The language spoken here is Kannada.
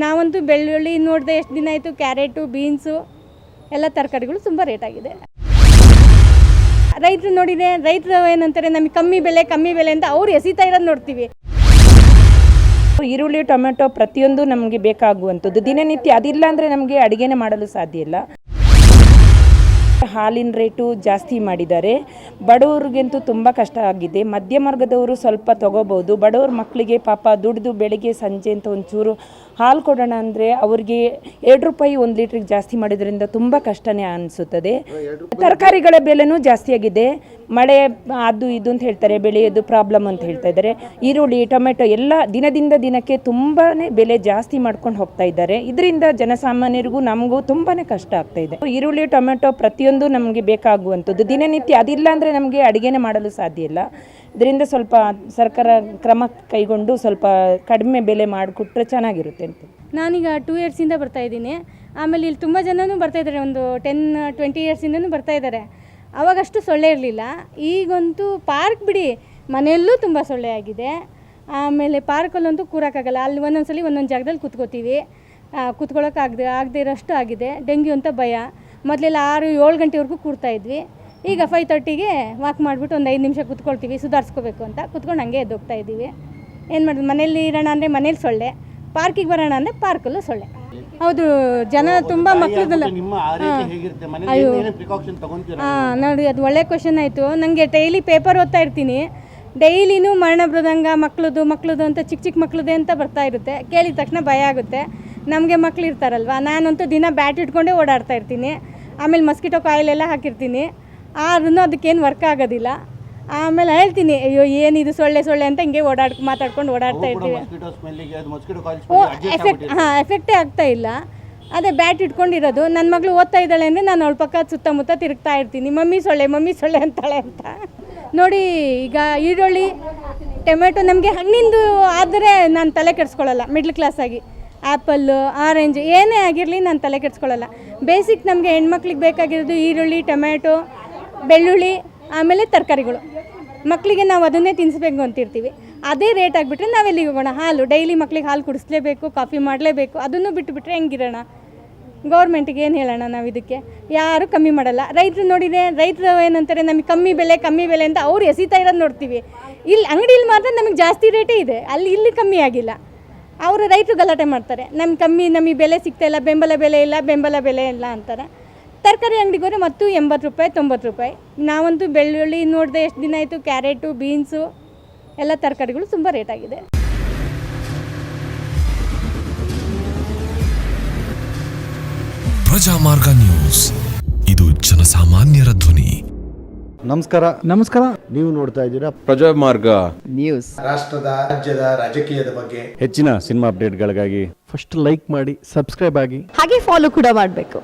ನಾವಂತೂ ಬೆಳ್ಳುಳ್ಳಿ ನೋಡಿದೆ ಎಷ್ಟು ದಿನ ಆಯಿತು, ಕ್ಯಾರೆಟು, ಬೀನ್ಸು ಎಲ್ಲ ತರಕಾರಿಗಳು ತುಂಬ ರೇಟ್ ಆಗಿದೆ. ರೈತರು ನೋಡಿದೆ, ರೈತರು ಏನಂತಾರೆ ನಮಗೆ ಕಮ್ಮಿ ಬೆಲೆ ಅಂತ ಅವ್ರು ಎಸಿತಾ ಇರೋದು ನೋಡ್ತೀವಿ. ಈರುಳ್ಳಿ, ಟೊಮೆಟೊ ಪ್ರತಿಯೊಂದು ನಮಗೆ ಬೇಕಾಗುವಂಥದ್ದು ದಿನನಿತ್ಯ. ಅದಿಲ್ಲ ಅಂದರೆ ನಮಗೆ ಅಡುಗೆನೇ ಮಾಡಲು ಸಾಧ್ಯ ಇಲ್ಲ. ಹಾಲಿನ ರೇಟು ಜಾಸ್ತಿ ಮಾಡಿದ್ದಾರೆ. ಬಡವ್ರಿಗಂತೂ ತುಂಬ ಕಷ್ಟ ಆಗಿದೆ. ಮಧ್ಯಮ ವರ್ಗದವರು ಸ್ವಲ್ಪ ತೊಗೋಬೋದು. ಬಡವ್ರ ಮಕ್ಕಳಿಗೆ ಪಾಪ ದುಡಿದು ಬೆಳಿಗ್ಗೆ ಸಂಜೆ ಅಂತ ಒಂಚೂರು ಹಾಲು ಕೊಡೋಣ ಅಂದರೆ ಅವ್ರಿಗೆ 2 ರೂಪಾಯಿ 1 ಲೀಟ್ರಿಗೆ ಜಾಸ್ತಿ ಮಾಡಿದ್ರಿಂದ ತುಂಬ ಕಷ್ಟನೇ ಅನಿಸುತ್ತದೆ. ತರಕಾರಿಗಳ ಬೆಲೆನೂ ಜಾಸ್ತಿ ಆಗಿದೆ. ಮಳೆ ಅದು ಇದು ಅಂತ ಹೇಳ್ತಾರೆ, ಬೆಳೆಯೋದು ಪ್ರಾಬ್ಲಮ್ ಅಂತ ಹೇಳ್ತಾ ಇದ್ದಾರೆ. ಈರುಳ್ಳಿ, ಟೊಮೆಟೊ ಎಲ್ಲ ದಿನದಿಂದ ದಿನಕ್ಕೆ ತುಂಬಾ ಬೆಲೆ ಜಾಸ್ತಿ ಮಾಡ್ಕೊಂಡು ಹೋಗ್ತಾ ಇದ್ದಾರೆ. ಇದರಿಂದ ಜನಸಾಮಾನ್ಯರಿಗೂ ನಮಗೂ ತುಂಬಾ ಕಷ್ಟ ಆಗ್ತಾ ಇದೆ. ಈರುಳ್ಳಿ, ಟೊಮೆಟೊ ಪ್ರತಿಯೊಂದು ನಮಗೆ ಬೇಕಾಗುವಂಥದ್ದು ದಿನನಿತ್ಯ. ಅದಿಲ್ಲ ಅಂದರೆ ನಮಗೆ ಅಡುಗೆನೇ ಮಾಡಲು ಸಾಧ್ಯ ಇಲ್ಲ. ಇದರಿಂದ ಸ್ವಲ್ಪ ಸರ್ಕಾರ ಕ್ರಮ ಕೈಗೊಂಡು ಸ್ವಲ್ಪ ಕಡಿಮೆ ಬೆಲೆ ಮಾಡಿಕೊಟ್ರೆ ಚೆನ್ನಾಗಿರುತ್ತೆ ಅಂತ. ನಾನೀಗ 2 ಇಯರ್ಸಿಂದ ಬರ್ತಾಯಿದ್ದೀನಿ. ಆಮೇಲೆ ಇಲ್ಲಿ ತುಂಬ ಜನನೂ ಬರ್ತಾಯಿದ್ದಾರೆ, ಒಂದು 10-20 ಇಯರ್ಸಿಂದನೂ ಬರ್ತಾಯಿದ್ದಾರೆ. ಅವಾಗಷ್ಟು ಸೊಳ್ಳೆ ಇರಲಿಲ್ಲ. ಈಗಂತೂ ಪಾರ್ಕ್ ಬಿಡಿ, ಮನೆಯಲ್ಲೂ ತುಂಬ ಸೊಳ್ಳೆ ಆಗಿದೆ. ಆಮೇಲೆ ಪಾರ್ಕಲ್ಲಂತೂ ಕೂರೋಕ್ಕಾಗಲ್ಲ. ಅಲ್ಲಿ ಒಂದೊಂದು ಒಂದೊಂದು ಜಾಗದಲ್ಲಿ ಕೂತ್ಕೋತೀವಿ, ಕೂತ್ಕೊಳ್ಳೋಕ್ಕಾಗದೆ ಇರೋಷ್ಟು ಆಗಿದೆ. ಡೆಂಗ್ಯೂ ಅಂತ ಭಯ. ಮೊದಲೆಲ್ಲ 6-7 ಗಂಟೆವರೆಗೂ ಕೂರ್ತಾಯಿದ್ವಿ. ಈಗ 5:30ಗೆ ವಾಕ್ ಮಾಡಿಬಿಟ್ಟು ಒಂದು 5 ನಿಮಿಷ ಕೂತ್ಕೊಳ್ತೀವಿ, ಸುಧಾರಿಸ್ಕೋಬೇಕು ಅಂತ. ಕೂತ್ಕೊಂಡು ಹಂಗೆ ಎದ್ದೋಗ್ತಾ ಇದ್ದೀವಿ. ಏನು ಮಾಡೋದು, ಮನೇಲಿ ಇರೋಣ ಅಂದರೆ ಮನೇಲಿ ಸೊಳ್ಳೆ, ಪಾರ್ಕಿಗೆ ಬರೋಣ ಅಂದರೆ ಪಾರ್ಕಲ್ಲೂ ಸೊಳ್ಳೆ. ಹೌದು, ಜನ ತುಂಬ ಮಕ್ಕಳದಲ್ಲ. ನೋಡಿ, ಅದು ಒಳ್ಳೆ ಕ್ವಶನ್ ಆಯಿತು. ನನಗೆ ಡೈಲಿ ಪೇಪರ್ ಓದ್ತಾ ಇರ್ತೀನಿ. ಡೈಲಿನೂ ಮರಣ ಮೃದಂಗ ಮಕ್ಕಳದು ಅಂತ ಚಿಕ್ಕ ಮಕ್ಕಳದೇ ಅಂತ ಬರ್ತಾ ಇರುತ್ತೆ. ಕೇಳಿದ ತಕ್ಷಣ ಭಯ ಆಗುತ್ತೆ. ನಮಗೆ ಮಕ್ಳು ಇರ್ತಾರಲ್ವ, ನಾನಂತೂ ದಿನ ಬ್ಯಾಟ್ ಇಟ್ಕೊಂಡೇ ಓಡಾಡ್ತಾ ಇರ್ತೀನಿ. ಆಮೇಲೆ ಮಸ್ಕಿಟೋ ಕಾಯಿಲ್ ಎಲ್ಲ ಹಾಕಿರ್ತೀನಿ. ಆದ್ರೂ ಅದಕ್ಕೇನು ವರ್ಕ್ ಆಗೋದಿಲ್ಲ. ಆಮೇಲೆ ಹೇಳ್ತೀನಿ, ಅಯ್ಯೋ ಏನಿದು ಸೊಳ್ಳೆ ಅಂತ ಹಿಂಗೆ ಮಾತಾಡ್ಕೊಂಡು ಓಡಾಡ್ತಾ ಇರ್ತೀವಿ. ಎಫೆಕ್ಟೇ ಆಗ್ತಾ ಇಲ್ಲ. ಅದೇ ಬ್ಯಾಟ್ ಇಟ್ಕೊಂಡಿರೋದು. ನನ್ನ ಮಗಳು ಓದ್ತಾ ಇದ್ದಾಳೆ ಅಂದರೆ ನಾನು ಅವಳ ಪಕ್ಕ ಸುತ್ತಮುತ್ತ ತಿರುಗ್ತಾ ಇರ್ತೀನಿ, ಮಮ್ಮಿ ಸೊಳ್ಳೆ ಅಂತಾಳೆ ಅಂತ. ನೋಡಿ, ಈಗ ಈರುಳ್ಳಿ, ಟೊಮೆಟೊ ನಮಗೆ ಹಣ್ಣಿಂದು ಆದರೆ ನಾನು ತಲೆ ಕೆಡಿಸ್ಕೊಳ್ಳಲ್ಲ. ಮಿಡ್ಲ್ ಕ್ಲಾಸ್ ಆಗಿ ಆ್ಯಪಲ್ಲು, ಆರೆಂಜ್ ಏನೇ ಆಗಿರಲಿ ನಾನು ತಲೆ ಕೆಡಿಸ್ಕೊಳ್ಳಲ್ಲ. ಬೇಸಿಕ್ ನಮಗೆ ಹೆಣ್ಮಕ್ಳಿಗೆ ಬೇಕಾಗಿರೋದು ಈರುಳ್ಳಿ, ಟೊಮೆಟೊ, ಬೆಳ್ಳುಳ್ಳಿ, ಆಮೇಲೆ ತರಕಾರಿಗಳು. ಮಕ್ಕಳಿಗೆ ನಾವು ಅದನ್ನೇ ತಿನ್ನಿಸ್ಬೇಕು ಅಂತಿರ್ತೀವಿ. ಅದೇ ರೇಟ್ ಆಗಿಬಿಟ್ರೆ ನಾವೆಲ್ಲಿಗೆ ಹೋಗೋಣ? ಹಾಲು ಡೈಲಿ ಮಕ್ಳಿಗೆ ಹಾಲು ಕುಡಿಸ್ಲೇಬೇಕು, ಕಾಫಿ ಮಾಡಲೇಬೇಕು. ಅದನ್ನು ಬಿಟ್ಟುಬಿಟ್ರೆ ಹೆಂಗಿರೋಣ? ಗೌರ್ಮೆಂಟಿಗೆ ಏನು ಹೇಳೋಣ ನಾವು? ಇದಕ್ಕೆ ಯಾರೂ ಕಮ್ಮಿ ಮಾಡಲ್ಲ. ರೈತರು ನೋಡಿದೆ, ರೈತರು ಏನಂತಾರೆ ನಮಗೆ ಕಮ್ಮಿ ಬೆಲೆ ಅಂತ ಅವ್ರು ಎಸಿತಾ ಇರೋದು ನೋಡ್ತೀವಿ. ಇಲ್ಲಿ ಅಂಗಡಿಯಲ್ಲಿ ಮಾತ್ರ ನಮಗೆ ಜಾಸ್ತಿ ರೇಟೇ ಇದೆ, ಇಲ್ಲಿ ಕಮ್ಮಿ ಆಗಿಲ್ಲ. ಅವರು ರೈತರು ಗಲಾಟೆ ಮಾಡ್ತಾರೆ, ನಮಗೆ ಬೆಲೆ ಸಿಗ್ತಾಯಿಲ್ಲ, ಬೆಂಬಲ ಬೆಲೆ ಇಲ್ಲ ಅಂತಾರೆ. ತರಕಾರಿ ಅಂಗಡಿಗೆ ಹೋದರೆ ಮತ್ತು 80 ರೂಪಾಯಿ 90 ರೂಪಾಯಿ. ನಾವಂತೂ ಬೆಳ್ಳುಳ್ಳಿ ನೋಡಿದೆ ಎಷ್ಟು ದಿನ ಆಯಿತು, ಕ್ಯಾರೆಟು, ಬೀನ್ಸು ಎಲ್ಲ ತರಕಾರಿಗಳು ತುಂಬ ರೇಟ್ ಆಗಿದೆ. ಪ್ರಜಾಮಾರ್ಗ ನ್ಯೂಸ್, ಇದು ಜನಸಾಮಾನ್ಯರ ಧ್ವನಿ. ನಮಸ್ಕಾರ. ನೀವು ನೋಡ್ತಾ ಇದ್ದೀರಾ ಪ್ರಜಾಮಾರ್ಗ ನ್ಯೂಸ್. ರಾಷ್ಟ್ರದ, ರಾಜ್ಯದ ರಾಜಕೀಯದ ಬಗ್ಗೆ ಹೆಚ್ಚಿನ ಸಿನಿಮಾ ಅಪ್ಡೇಟ್ಗಳಿಗಾಗಿ ಫಸ್ಟ್ ಲೈಕ್ ಮಾಡಿ, ಸಬ್ಸ್ಕ್ರೈಬ್ ಆಗಿ, ಹಾಗೆ ಫಾಲೋ ಕೂಡ ಮಾಡಬೇಕು.